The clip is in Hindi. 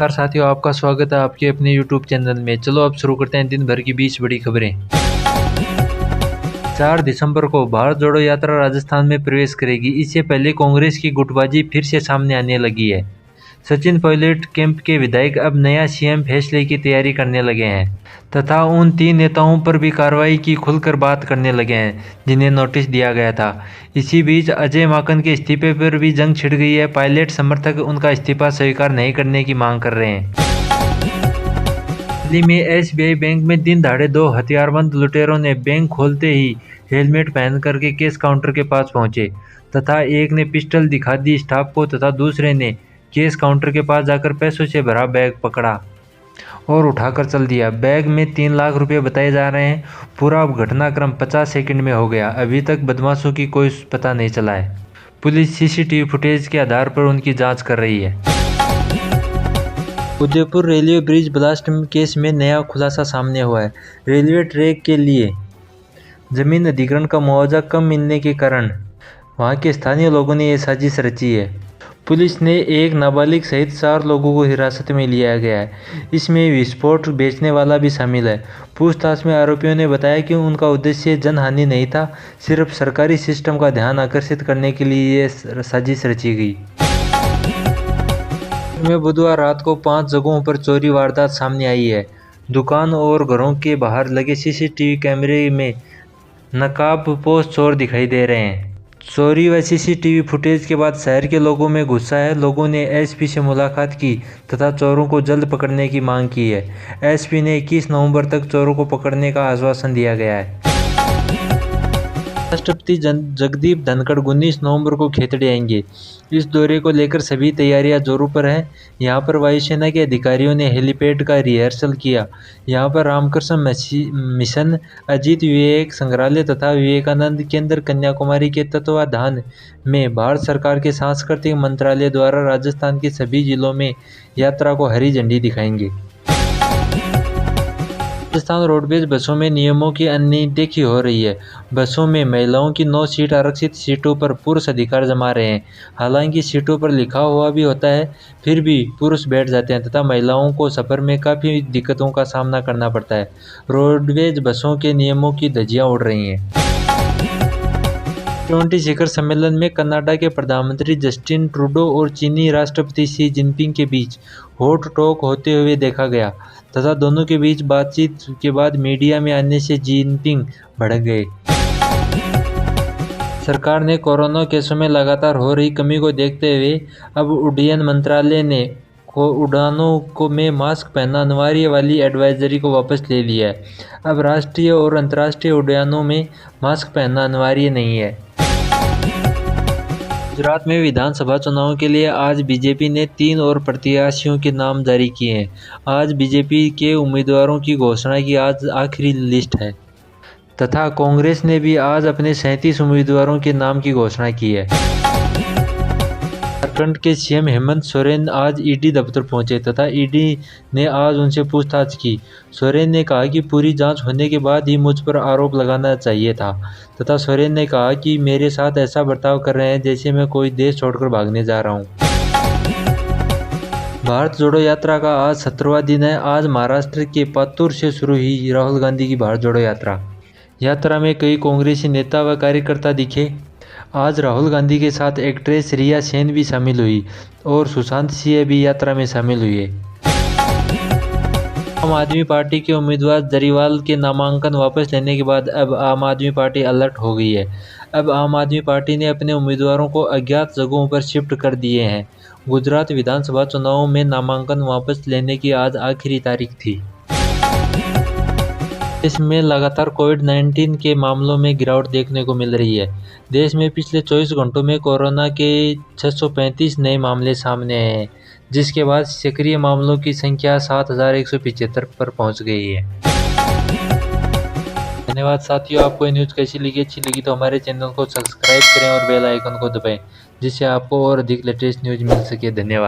नमस्कार साथियों, आपका स्वागत है आपके अपने YouTube चैनल में। चलो अब शुरू करते हैं दिन भर की 20 बड़ी खबरें। 4 दिसंबर को भारत जोड़ो यात्रा राजस्थान में प्रवेश करेगी। इससे पहले कांग्रेस की गुटबाजी फिर से सामने आने लगी है। सचिन पायलट कैंप के विधायक अब नया सीएम फैसले की तैयारी करने लगे हैं तथा उन 3 नेताओं पर भी कार्रवाई की खुलकर बात करने लगे हैं जिन्हें नोटिस दिया गया था। इसी बीच अजय माकन के इस्तीफे पर भी जंग छिड़ गई है। पायलट समर्थक उनका इस्तीफा स्वीकार नहीं करने की मांग कर रहे हैं। दिल्ली में एसबीआई बैंक में दिन दहाड़े 2 हथियारबंद लुटेरों ने बैंक खोलते ही हेलमेट पहन करके कैश काउंटर के पास पहुंचे तथा एक ने पिस्टल दिखा दी स्टाफ को तथा दूसरे ने कैश काउंटर के पास जाकर पैसों से भरा बैग पकड़ा और उठाकर चल दिया। बैग में 3 लाख रुपए बताए जा रहे हैं। पूरा घटनाक्रम 50 सेकंड में हो गया। अभी तक बदमाशों की कोई पता नहीं चला है। पुलिस सीसीटीवी फुटेज के आधार पर उनकी जांच कर रही है। Udaipur railway bridge blast case में नया खुलासा सामने हुआ है। रेलवे ट्रैक के लिए जमीन अधिग्रहण का मुआवजा कम मिलने के कारण वहां के स्थानीय लोगों ने यह साजिश रची है। पुलिस ने एक नाबालिग सहित 4 लोगों को हिरासत में लिया गया है। इसमें विस्फोट बेचने वाला भी शामिल है। पूछताछ में आरोपियों ने बताया कि उनका उद्देश्य जनहानि नहीं था, सिर्फ सरकारी सिस्टम का ध्यान आकर्षित करने के लिए ये साजिश रची गई। में बुधवार रात को 5 जगहों पर चोरी वारदात सामने आई है। दुकान और घरों के बाहर लगे सीसीटीवी कैमरे में नकाबपोश चोर दिखाई दे रहे हैं। चोरी व सीसीटीवी फुटेज के बाद शहर के लोगों में गुस्सा है। लोगों ने एसपी से मुलाकात की तथा चोरों को जल्द पकड़ने की मांग की है। एसपी ने 21 नवंबर तक चोरों को पकड़ने का आश्वासन दिया गया है। राष्ट्रपति जगदीप धनखड़ 19 नवंबर को खेतड़ी आएंगे। इस दौरे को लेकर सभी तैयारियां जोरों पर हैं। यहां पर वायुसेना के अधिकारियों ने हेलीपैड का रिहर्सल किया। यहां पर रामकृष्ण मिशन, अजीत विवेक संग्रहालय तथा विवेकानंद केंद्र कन्याकुमारी के तत्वाधान में भारत सरकार के सांस्कृतिक मंत्रालय द्वारा राजस्थान के सभी जिलों में यात्रा को हरी झंडी दिखाएंगे। राजस्थान रोडवेज बसों में नियमों की अनदेखी हो रही है। बसों में महिलाओं की 9 सीट आरक्षित सीटों पर पुरुष अधिकार जमा रहे हैं। हालांकि सीटों पर लिखा हुआ भी होता है, फिर भी पुरुष बैठ जाते हैं तथा महिलाओं को सफर में काफ़ी दिक्कतों का सामना करना पड़ता है। रोडवेज बसों के नियमों की धज्जियां उड़ रही हैं। G20 शिखर सम्मेलन में कनाडा के प्रधानमंत्री जस्टिन ट्रूडो और चीनी राष्ट्रपति शी जिनपिंग के बीच हॉट टॉक होते हुए देखा गया तथा दोनों के बीच बातचीत के बाद मीडिया में आने से जिनपिंग भड़क गए। सरकार ने कोरोना केसों में लगातार हो रही कमी को देखते हुए अब उड्डयन मंत्रालय ने उड़ानों में मास्क पहनना अनिवार्य वाली एडवाइजरी को वापस ले लिया है। अब राष्ट्रीय और अंतर्राष्ट्रीय उड्डयनों में मास्क पहनना अनिवार्य नहीं है। गुजरात में विधानसभा चुनाव के लिए आज बीजेपी ने 3 और प्रत्याशियों के नाम जारी किए हैं। आज बीजेपी के उम्मीदवारों की घोषणा की आज आखिरी लिस्ट है तथा कांग्रेस ने भी आज अपने 37 उम्मीदवारों के नाम की घोषणा की है। झारखंड के सीएम हेमंत सोरेन आज ईडी दफ्तर पहुंचे तथा ईडी ने आज उनसे पूछताछ की। सोरेन ने कहा कि पूरी जांच होने के बाद ही मुझ पर आरोप लगाना चाहिए था तथा सोरेन ने कहा कि मेरे साथ ऐसा बर्ताव कर रहे हैं जैसे मैं कोई देश छोड़कर भागने जा रहा हूं। भारत जोड़ो यात्रा का आज 17वां दिन है। आज महाराष्ट्र के पातूर से शुरू हुई राहुल गांधी की भारत जोड़ो यात्रा। यात्रा में कई कांग्रेसी नेता व कार्यकर्ता दिखे। आज राहुल गांधी के साथ एक्ट्रेस रिया सेन भी शामिल हुई और सुशांत सिंह भी यात्रा में शामिल हुए। आम आदमी पार्टी के उम्मीदवार जरीवाल के नामांकन वापस लेने के बाद अब आम आदमी पार्टी अलर्ट हो गई है। अब आम आदमी पार्टी ने अपने उम्मीदवारों को अज्ञात जगहों पर शिफ्ट कर दिए हैं। गुजरात विधानसभा चुनाव में नामांकन वापस लेने की आज आखिरी तारीख थी। देश में लगातार कोविड-19 के मामलों में गिरावट देखने को मिल रही है। देश में पिछले 24 घंटों में कोरोना के 635 नए मामले सामने आए हैं, जिसके बाद सक्रिय मामलों की संख्या 7175 पर पहुंच गई है। धन्यवाद साथियों, आपको ये न्यूज़ कैसी लगी? अच्छी लगी तो हमारे चैनल को सब्सक्राइब करें और बेल आइकन को दबाएं, जिससे आपको और अधिक लेटेस्ट न्यूज़ मिल सके। धन्यवाद।